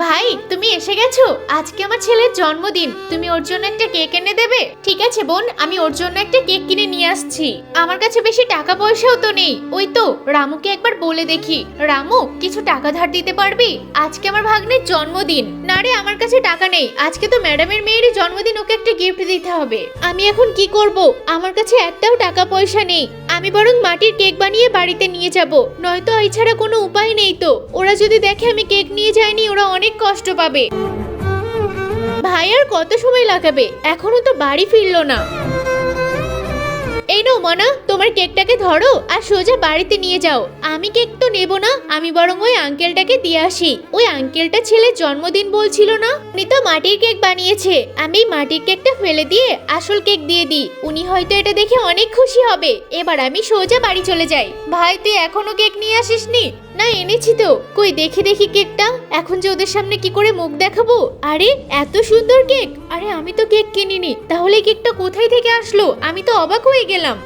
ভাই, তুমি এসে গেছো। আজকে আমার ছেলের জন্মদিন, তুমি ওর জন্য একটা কেক এনে দেবে? ঠিক আছে বোন, আমি ওর জন্য একটা কেক কিনে নিয়ে আসছি। আমার কাছে বেশি টাকা পয়সাও তো নেই। ওই তো রামুকে একবার বলে দেখি। রামু, কিছু টাকা ধার দিতে পারবি? আজকে আমার ভাগ্নের জন্মদিন। না রে, আমার কাছে টাকা নেই। আজকে তো ম্যাডামের মেয়েরই জন্মদিন, ওকে একটা গিফট দিতে হবে। আমি এখন কি করব? আমার কাছে একটাও টাকা পয়সা নেই। আমি বরং মাটির কেক বানিয়ে বাড়িতে নিয়ে যাব, নয়তো এছাড়া কোনো উপায় নেই। তো ওরা যদি দেখে আমি কেক নিয়ে যাইনি, ওরা অনেক কষ্ট পাবে। ভাই আর কত সময় লাগাবে? এখনো তো বাড়ি ফিরলো না। এই নাও মনা, তোমার কেকটাকে ধরো আর সোজা বাড়িতে নিয়ে যাও। আমি কেক তো নেব না, আমি বরং ওই আঙ্কেলটাকে দিয়ে আসি। ওই আঙ্কেলটা ছেলের জন্মদিন বলছিল না, উনি তো মাটির কেক বানিয়েছে। আমি মাটির কেকটা ফেলে দিয়ে আসল কেক দিয়ে দিই, উনি হয়তো এটা দেখে অনেক খুশি হবে। এবার আমি সোজা বাড়ি চলে যাই। ভাই, তুই এখনো কেক নিয়ে আসিসনি? না, এনেছি তো। কই দেখি দেখি কেকটা। এখন যে ওদের সামনে কি করে মুখ দেখাবো? আরে এত সুন্দর কেক! আরে আমি তো কেক কিনিনি, তাহলে কেকটা কোথায় থেকে আসলো? আমি তো অবাক হয়ে গেলাম।